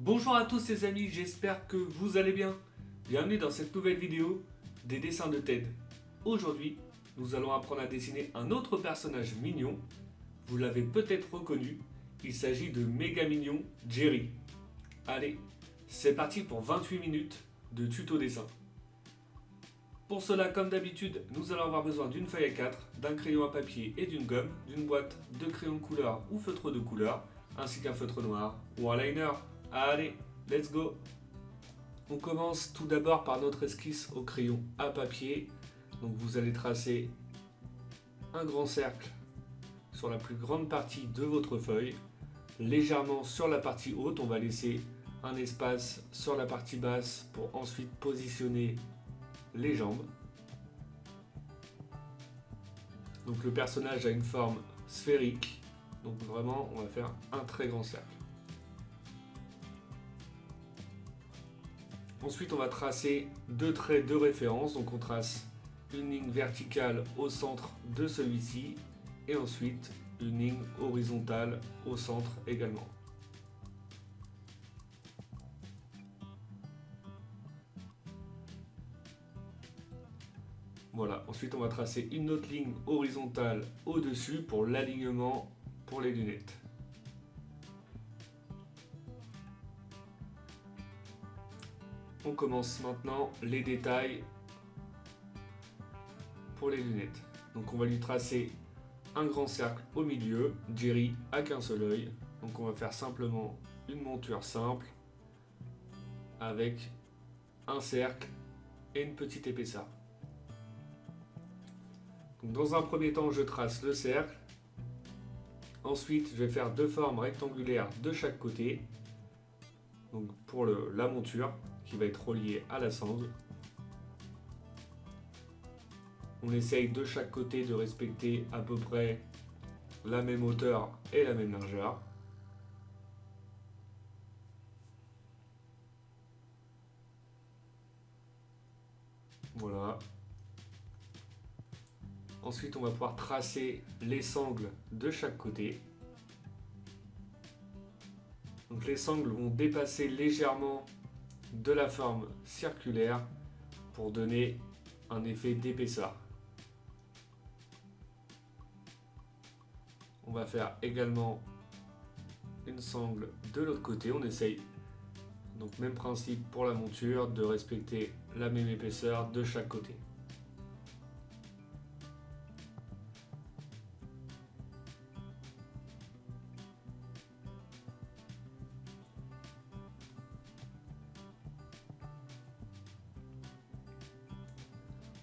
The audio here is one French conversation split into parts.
Bonjour à tous les amis, j'espère que vous allez bien. Bienvenue dans cette nouvelle vidéo des dessins de Ted. Aujourd'hui, nous allons apprendre à dessiner un autre personnage mignon. Vous l'avez peut-être reconnu, il s'agit de méga mignon Jerry. Allez, c'est parti pour 28 minutes de tuto dessin. Pour cela, comme d'habitude, nous allons avoir besoin d'une feuille A4, d'un crayon à papier et d'une gomme, d'une boîte de crayons de couleur ou feutre de couleur, ainsi qu'un feutre noir ou un liner. Allez, let's go! On commence tout d'abord par notre esquisse au crayon à papier. Donc vous allez tracer un grand cercle sur la plus grande partie de votre feuille. Légèrement sur la partie haute, on va laisser un espace sur la partie basse pour ensuite positionner les jambes. Donc le personnage a une forme sphérique. Donc vraiment, on va faire un très grand cercle. Ensuite, on va tracer deux traits de référence. Donc on trace une ligne verticale au centre de celui-ci et ensuite une ligne horizontale au centre également. Voilà, ensuite on va tracer une autre ligne horizontale au-dessus pour l'alignement pour les lunettes. On commence maintenant les détails pour les lunettes. Donc on va lui tracer un grand cercle au milieu. Jerry a qu'un seul œil. Donc on va faire simplement une monture simple avec un cercle et une petite épaisseur. Donc dans un premier temps, je trace le cercle. Ensuite, je vais faire deux formes rectangulaires de chaque côté. Donc pour la monture qui va être reliée à la sangle. On essaye de chaque côté de respecter à peu près la même hauteur et la même largeur. Voilà. Ensuite, on va pouvoir tracer les sangles de chaque côté. Donc les sangles vont dépasser légèrement de la forme circulaire pour donner un effet d'épaisseur. On va faire également une sangle de l'autre côté. On essaye, donc même principe pour la monture, de respecter la même épaisseur de chaque côté.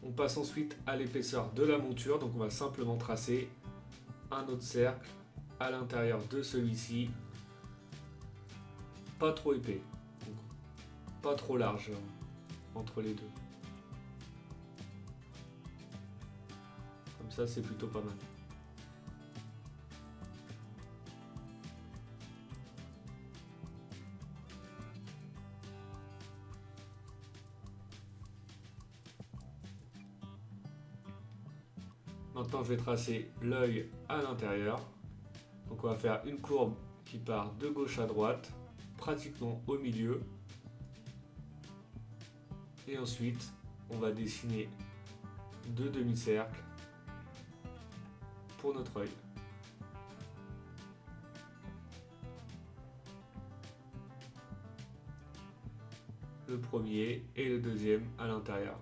On passe ensuite à l'épaisseur de la monture, donc on va simplement tracer un autre cercle à l'intérieur de celui-ci, pas trop épais, donc pas trop large entre les deux. Comme ça, c'est plutôt pas mal. Maintenant, je vais tracer l'œil à l'intérieur. Donc on va faire une courbe qui part de gauche à droite, pratiquement au milieu. Et ensuite, on va dessiner deux demi-cercles pour notre œil. Le premier et le deuxième à l'intérieur.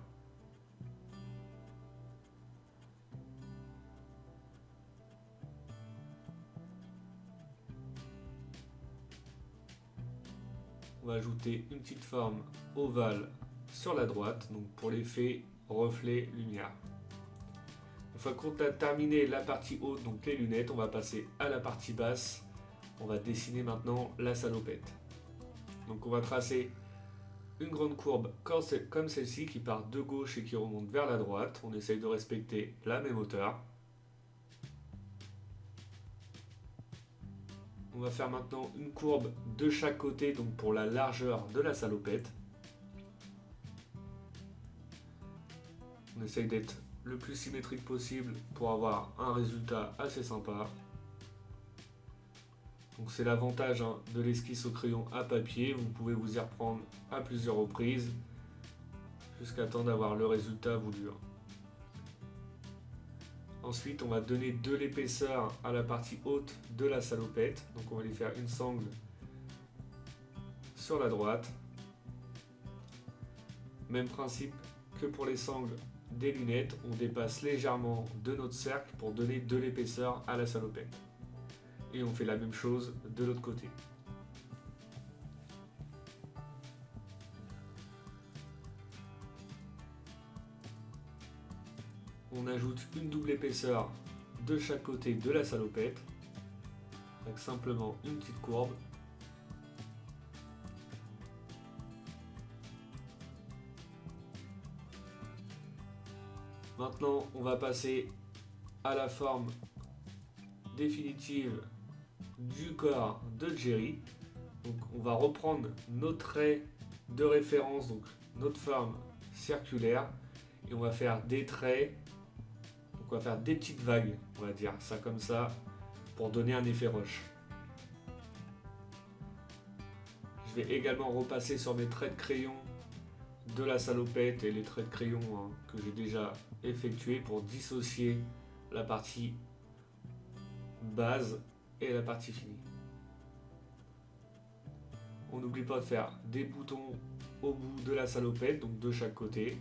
On va ajouter une petite forme ovale sur la droite, donc pour l'effet reflet lumière. Une fois qu'on a terminé la partie haute, donc les lunettes, on va passer à la partie basse. On va dessiner maintenant la salopette. Donc on va tracer une grande courbe comme celle-ci qui part de gauche et qui remonte vers la droite. On essaye de respecter la même hauteur. On va faire maintenant une courbe de chaque côté, donc pour la largeur de la salopette. On essaye d'être le plus symétrique possible pour avoir un résultat assez sympa. Donc c'est l'avantage de l'esquisse au crayon à papier, vous pouvez vous y reprendre à plusieurs reprises jusqu'à temps d'avoir le résultat voulu. Ensuite on va donner de l'épaisseur à la partie haute de la salopette, donc on va lui faire une sangle sur la droite. Même principe que pour les sangles des lunettes, on dépasse légèrement de notre cercle pour donner de l'épaisseur à la salopette. Et on fait la même chose de l'autre côté. On ajoute une double épaisseur de chaque côté de la salopette, avec simplement une petite courbe. Maintenant, on va passer à la forme définitive du corps de Jerry. Donc, on va reprendre nos traits de référence, donc notre forme circulaire, et on va faire des traits. Donc, on va faire des petites vagues, on va dire ça comme ça, pour donner un effet rush. Je vais également repasser sur mes traits de crayon de la salopette et les traits de crayon que j'ai déjà effectués pour dissocier la partie base et la partie finie. On n'oublie pas de faire des boutons au bout de la salopette, donc de chaque côté.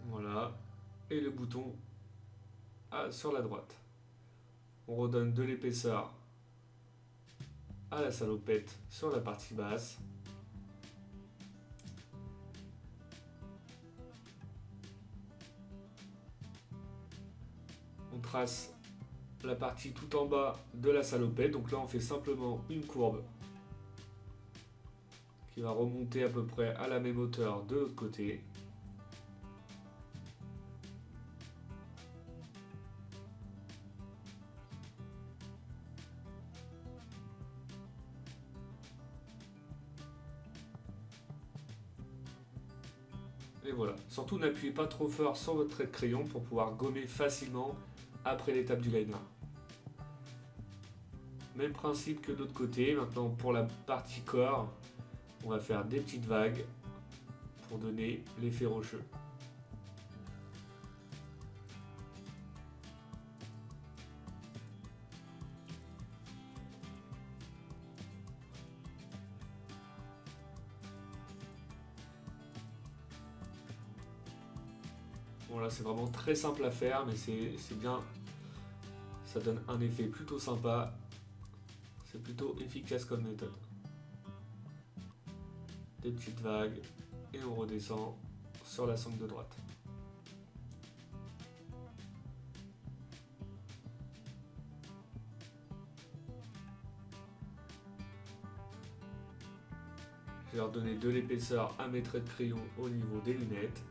Voilà, et le bouton sur la droite. On redonne de l'épaisseur à la salopette sur la partie basse. On trace la partie tout en bas de la salopette, donc là on fait simplement une courbe qui va remonter à peu près à la même hauteur de l'autre côté. Et voilà, surtout n'appuyez pas trop fort sur votre trait de crayon pour pouvoir gommer facilement après l'étape du liner. Même principe que de l'autre côté. Maintenant pour la partie corps, on va faire des petites vagues pour donner l'effet rocheux. Bon là c'est vraiment très simple à faire, mais c'est bien, ça donne un effet plutôt sympa, c'est plutôt efficace comme méthode. Des petites vagues et on redescend sur la sangle de droite. Je vais redonner de l'épaisseur à mes traits de crayon au niveau des lunettes.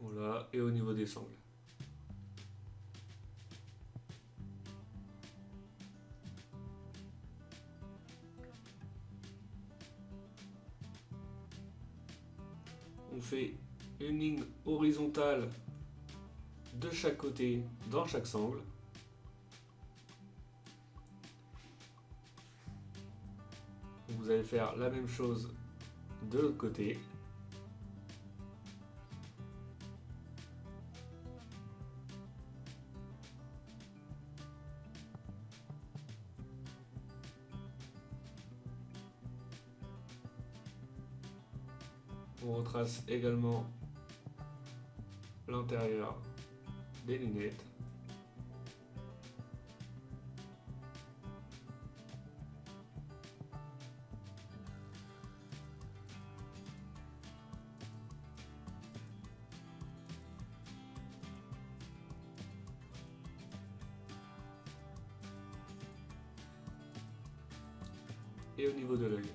Voilà, et au niveau des sangles. On fait une ligne horizontale de chaque côté dans chaque sangle. Vous allez faire la même chose de l'autre côté. On retrace également l'intérieur des lunettes. Et au niveau de l'œil.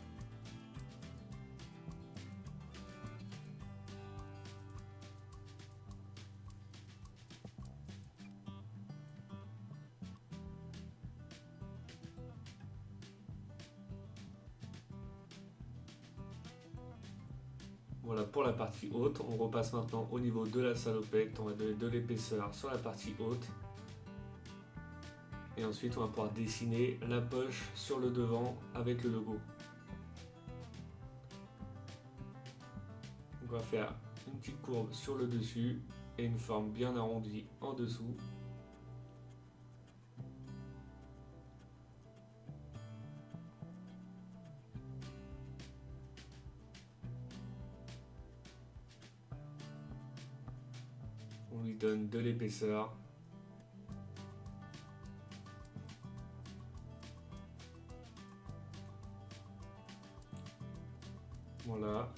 Voilà pour la partie haute. On repasse maintenant au niveau de la salopette. On va donner de l'épaisseur sur la partie haute. Et ensuite on va pouvoir dessiner la poche sur le devant avec le logo. On va faire une petite courbe sur le dessus et une forme bien arrondie en dessous. On lui donne de l'épaisseur. Voilà.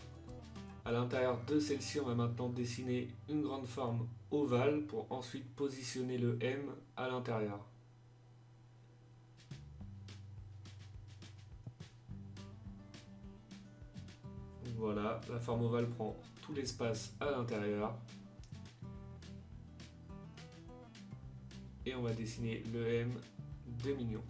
À l'intérieur de celle-ci, on va maintenant dessiner une grande forme ovale pour ensuite positionner le M à l'intérieur. Voilà, la forme ovale prend tout l'espace à l'intérieur. Et on va dessiner le M de mignon.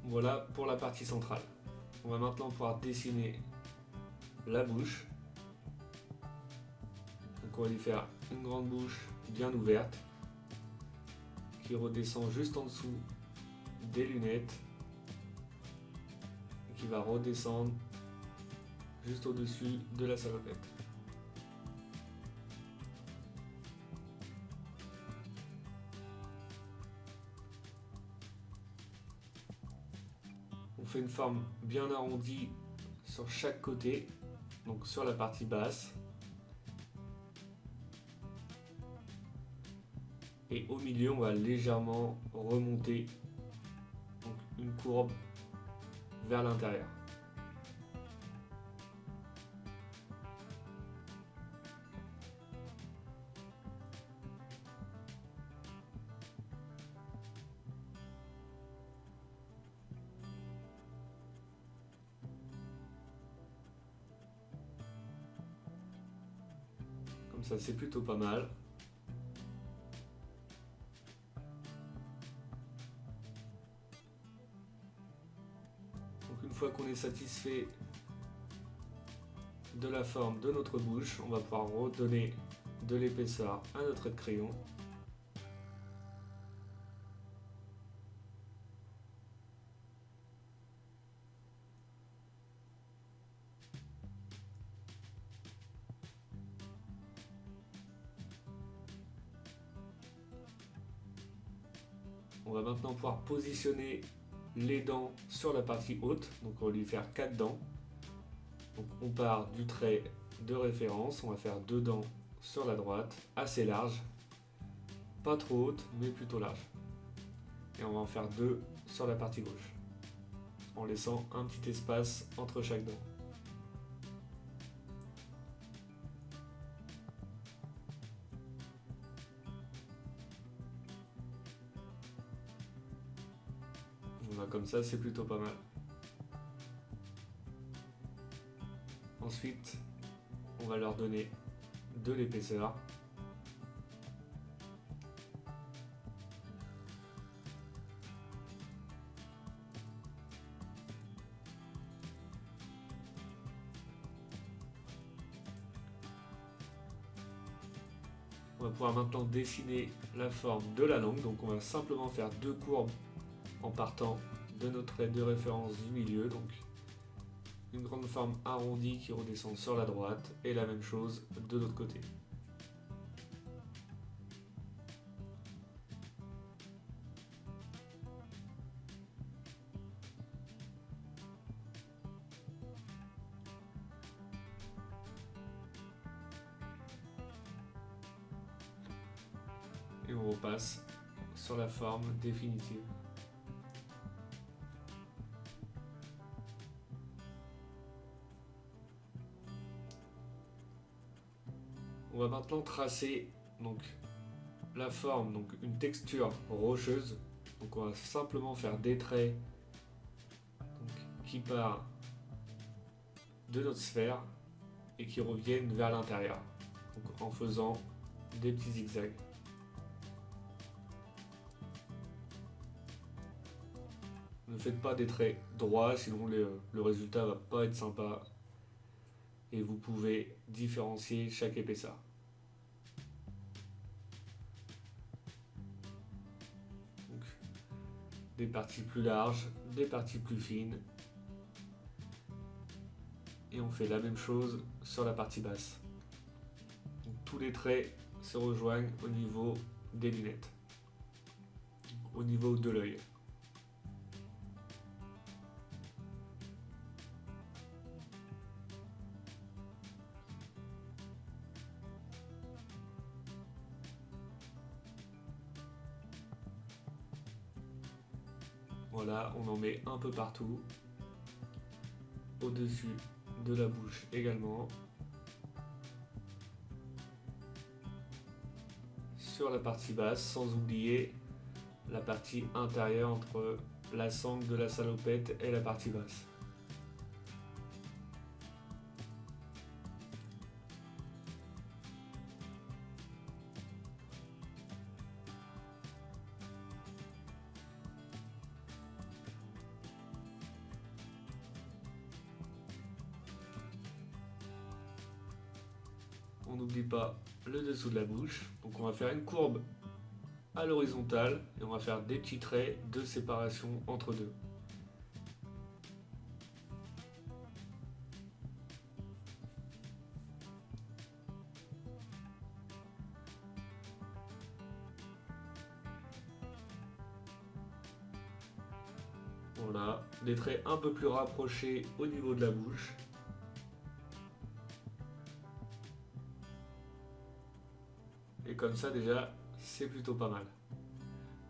Voilà pour la partie centrale. On va maintenant pouvoir dessiner la bouche. Donc on va lui faire une grande bouche bien ouverte qui redescend juste en dessous des lunettes et qui va redescendre juste au-dessus de la salopette. On fait une forme bien arrondie sur chaque côté, donc sur la partie basse. Et au milieu, on va légèrement remonter donc une courbe vers l'intérieur. Comme ça, c'est plutôt pas mal. Donc une fois qu'on est satisfait de la forme de notre bouche, on va pouvoir redonner de l'épaisseur à notre trait de crayon. On va maintenant pouvoir positionner les dents sur la partie haute, donc on va lui faire 4 dents. Donc on part du trait de référence, on va faire 2 dents sur la droite, assez larges, pas trop hautes mais plutôt larges. Et on va en faire 2 sur la partie gauche, en laissant un petit espace entre chaque dent. Voilà, comme ça c'est plutôt pas mal. Ensuite, on va leur donner de l'épaisseur. On va pouvoir maintenant dessiner la forme de la langue. Donc on va simplement faire deux courbes en partant de notre trait de référence du milieu. Donc une grande forme arrondie qui redescend sur la droite et la même chose de l'autre côté. Et on repasse sur la forme définitive. On va maintenant tracer donc la forme, donc une texture rocheuse. Donc on va simplement faire des traits qui partent de notre sphère et qui reviennent vers l'intérieur, donc en faisant des petits zigzags. Ne faites pas des traits droits, sinon le résultat va pas être sympa. Et vous pouvez différencier chaque épaisseur. Donc, des parties plus larges, des parties plus fines. Et on fait la même chose sur la partie basse. Donc, tous les traits se rejoignent au niveau des lunettes, au niveau de l'œil. Voilà, on en met un peu partout, au-dessus de la bouche également, sur la partie basse, sans oublier la partie intérieure entre la sangle de la salopette et la partie basse. On n'oublie pas le dessous de la bouche. Donc on va faire une courbe à l'horizontale et on va faire des petits traits de séparation entre deux. Voilà, des traits un peu plus rapprochés au niveau de la bouche. Et comme ça déjà, c'est plutôt pas mal.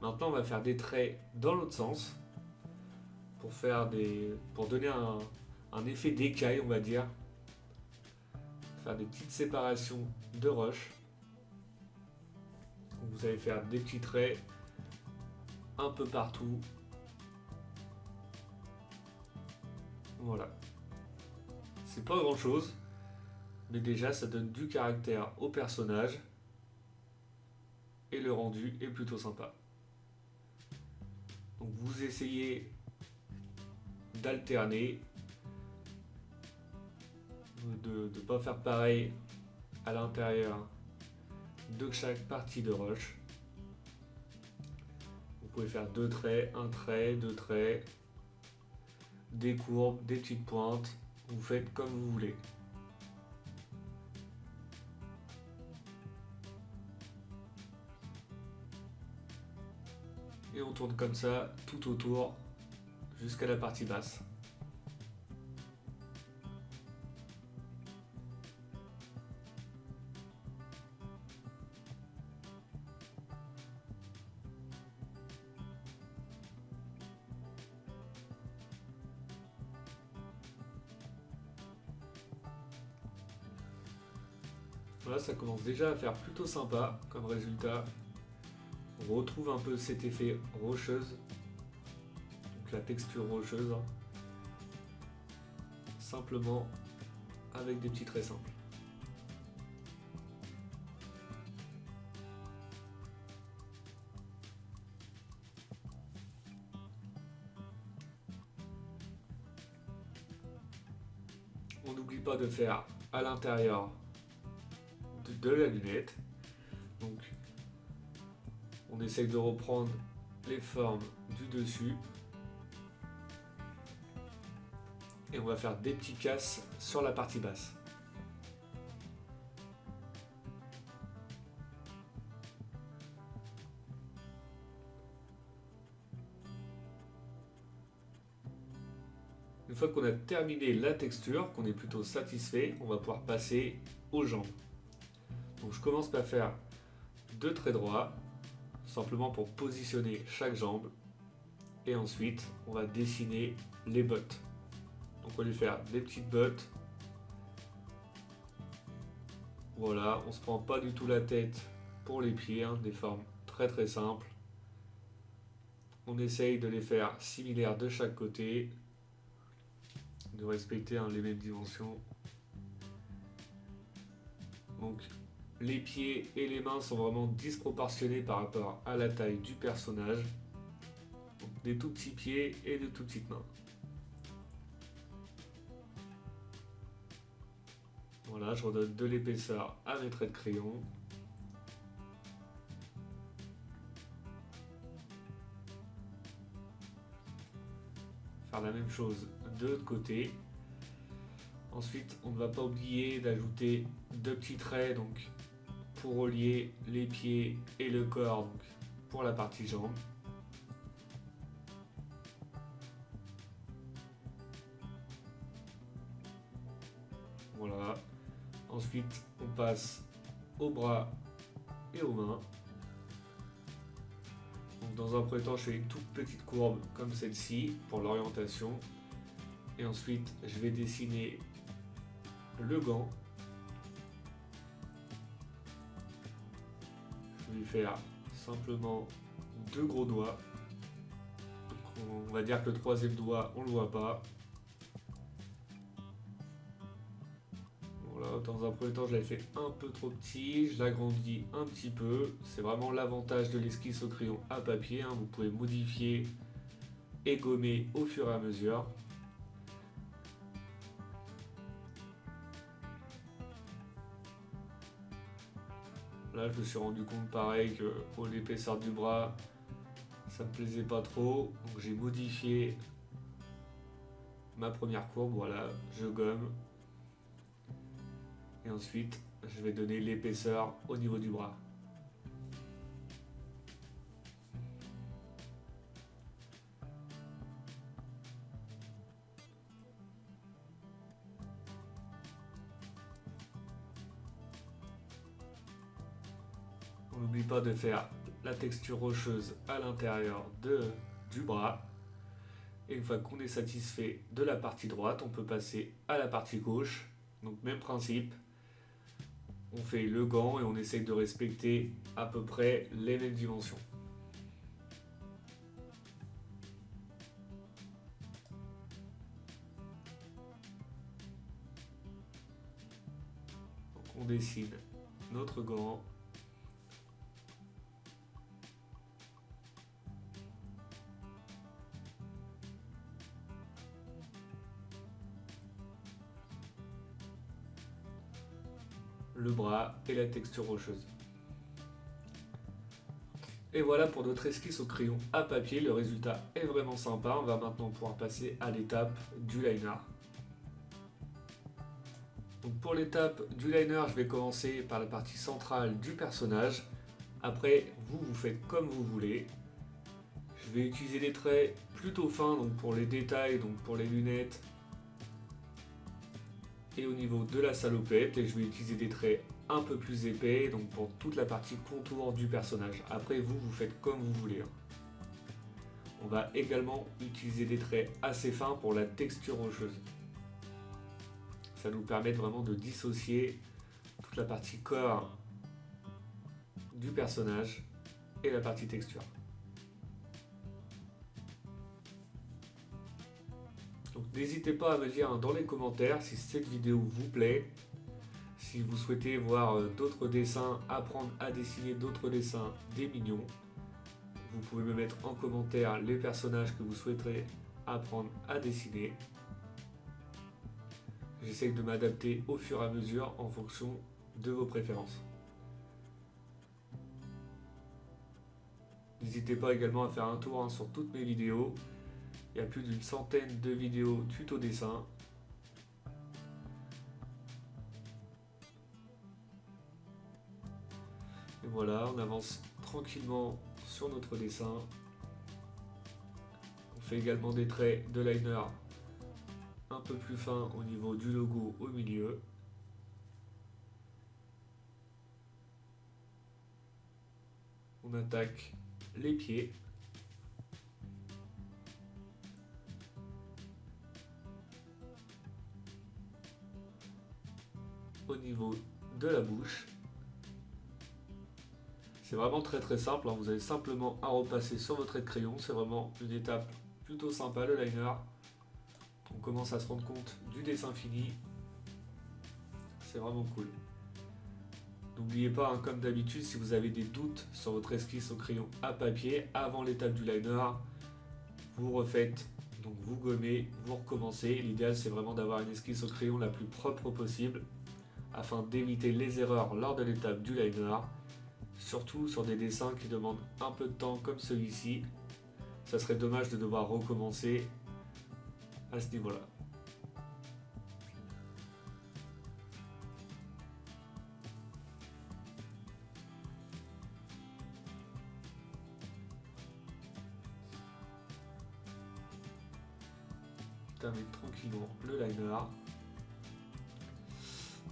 Maintenant, on va faire des traits dans l'autre sens pour donner un effet d'écaille, on va dire. Faire des petites séparations de roches. Donc, vous allez faire des petits traits un peu partout. Voilà. C'est pas grand chose, mais déjà ça donne du caractère au personnage. Et le rendu est plutôt sympa. Donc vous essayez d'alterner, de ne pas faire pareil à l'intérieur de chaque partie de roche. Vous pouvez faire deux traits, un trait, deux traits, des courbes, des petites pointes. Vous faites comme vous voulez. Et on tourne comme ça tout autour jusqu'à la partie basse. Voilà, ça commence déjà à faire plutôt sympa comme résultat. On retrouve un peu cet effet rocheuse, donc la texture rocheuse, hein. Simplement avec des petits traits simples. On n'oublie pas de faire à l'intérieur de la lunette. Donc on essaye de reprendre les formes du dessus. Et on va faire des petits casses sur la partie basse. Une fois qu'on a terminé la texture, qu'on est plutôt satisfait, on va pouvoir passer aux jambes. Donc je commence par faire 2 traits droits, simplement pour positionner chaque jambe. Et ensuite, on va dessiner les bottes. Donc on va lui faire des petites bottes. Voilà, on se prend pas du tout la tête pour les pieds, hein, des formes très simples. On essaye de les faire similaires de chaque côté, de respecter les mêmes dimensions. Donc les pieds et les mains sont vraiment disproportionnés par rapport à la taille du personnage. Donc, des tout petits pieds et de tout petites mains. Voilà, je redonne de l'épaisseur à mes traits de crayon. Faire la même chose de l'autre côté. Ensuite, on ne va pas oublier d'ajouter 2 petits traits donc, pour relier les pieds et le corps donc, pour la partie jambe. Voilà. Ensuite, on passe aux bras et aux mains. Donc, dans un premier temps, je fais une toute petite courbe comme celle-ci pour l'orientation. Et ensuite, je vais dessiner le gant. Je vais lui faire simplement 2 gros doigts. Donc, on va dire que le 3e doigt, on ne le voit pas. Voilà, dans un premier temps, je l'avais fait un peu trop petit, je l'agrandis un petit peu. C'est vraiment l'avantage de l'esquisse au crayon à papier, hein. Vous pouvez modifier et gommer au fur et à mesure. Là, je me suis rendu compte pareil que pour l'épaisseur du bras, ça me plaisait pas trop. Donc j'ai modifié ma première courbe, voilà, je gomme. Et ensuite, je vais donner l'épaisseur au niveau du bras. On n'oublie pas de faire la texture rocheuse à l'intérieur du bras. Et une fois qu'on est satisfait de la partie droite, on peut passer à la partie gauche. Donc même principe. On fait le gant et on essaye de respecter à peu près les mêmes dimensions. Donc on dessine notre gant. Le bras et la texture rocheuse. Et voilà pour notre esquisse au crayon à papier, le résultat est vraiment sympa. On va maintenant pouvoir passer à l'étape du liner. Donc pour l'étape du liner, je vais commencer par la partie centrale du personnage. Après, vous faites comme vous voulez. Je vais utiliser des traits plutôt fins donc pour les détails, donc pour les lunettes et au niveau de la salopette. Et je vais utiliser des traits un peu plus épais donc pour toute la partie contour du personnage. Après, vous faites comme vous voulez. On va également utiliser des traits assez fins pour la texture rocheuse. Ça nous permet vraiment de dissocier toute la partie corps du personnage et la partie texture. Donc n'hésitez pas à me dire dans les commentaires si cette vidéo vous plaît, si vous souhaitez voir d'autres dessins, apprendre à dessiner d'autres dessins des mignons. Vous pouvez me mettre en commentaire les personnages que vous souhaiterez apprendre à dessiner. J'essaye de m'adapter au fur et à mesure en fonction de vos préférences. N'hésitez pas également à faire un tour sur toutes mes vidéos. Il y a plus d'une centaine de vidéos tuto dessin. Et voilà, on avance tranquillement sur notre dessin. On fait également des traits de liner un peu plus fins au niveau du logo au milieu. On attaque les pieds. Au niveau de la bouche. C'est vraiment très simple, hein. Vous avez simplement à repasser sur votre trait de crayon. C'est vraiment une étape plutôt sympa, le liner. On commence à se rendre compte du dessin fini. C'est vraiment cool. N'oubliez pas, hein, comme d'habitude, si vous avez des doutes sur votre esquisse au crayon à papier, avant l'étape du liner, vous refaites, donc vous gommez, vous recommencez. L'idéal, c'est vraiment d'avoir une esquisse au crayon la plus propre possible, afin d'éviter les erreurs lors de l'étape du liner. Surtout sur des dessins qui demandent un peu de temps comme celui-ci. Ça serait dommage de devoir recommencer à ce niveau-là. Je termine tranquillement le liner.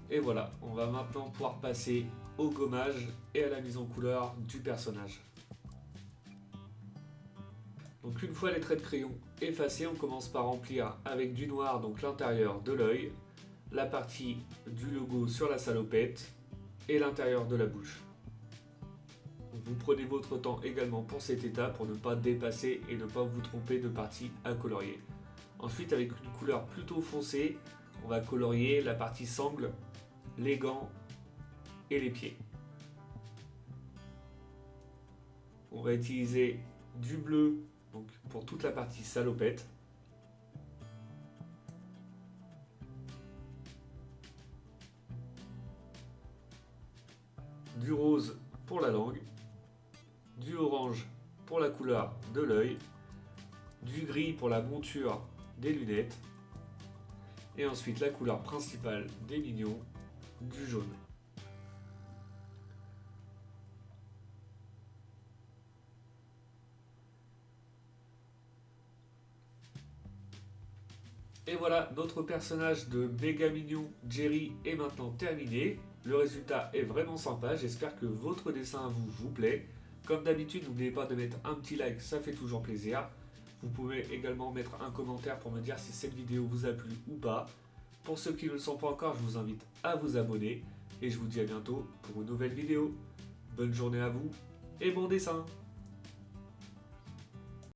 Et voilà, on va maintenant pouvoir passer au gommage et à la mise en couleur du personnage. Donc une fois les traits de crayon effacés, on commence par remplir avec du noir donc l'intérieur de l'œil, la partie du logo sur la salopette et l'intérieur de la bouche. Vous prenez votre temps également pour cette étape pour ne pas dépasser et ne pas vous tromper de partie à colorier. Ensuite, avec une couleur plutôt foncée, on va colorier la partie sangle, les gants et les pieds. On va utiliser du bleu donc pour toute la partie salopette. Du rose pour la langue. Du orange pour la couleur de l'œil. Du gris pour la monture des lunettes. Et ensuite la couleur principale des mignons, du jaune. Et voilà, notre personnage de méga mignon Jerry est maintenant terminé. Le résultat est vraiment sympa, j'espère que votre dessin vous plaît. Comme d'habitude, n'oubliez pas de mettre un petit like, ça fait toujours plaisir. Vous pouvez également mettre un commentaire pour me dire si cette vidéo vous a plu ou pas. Pour ceux qui ne le sont pas encore, je vous invite à vous abonner. Et je vous dis à bientôt pour une nouvelle vidéo. Bonne journée à vous et bon dessin!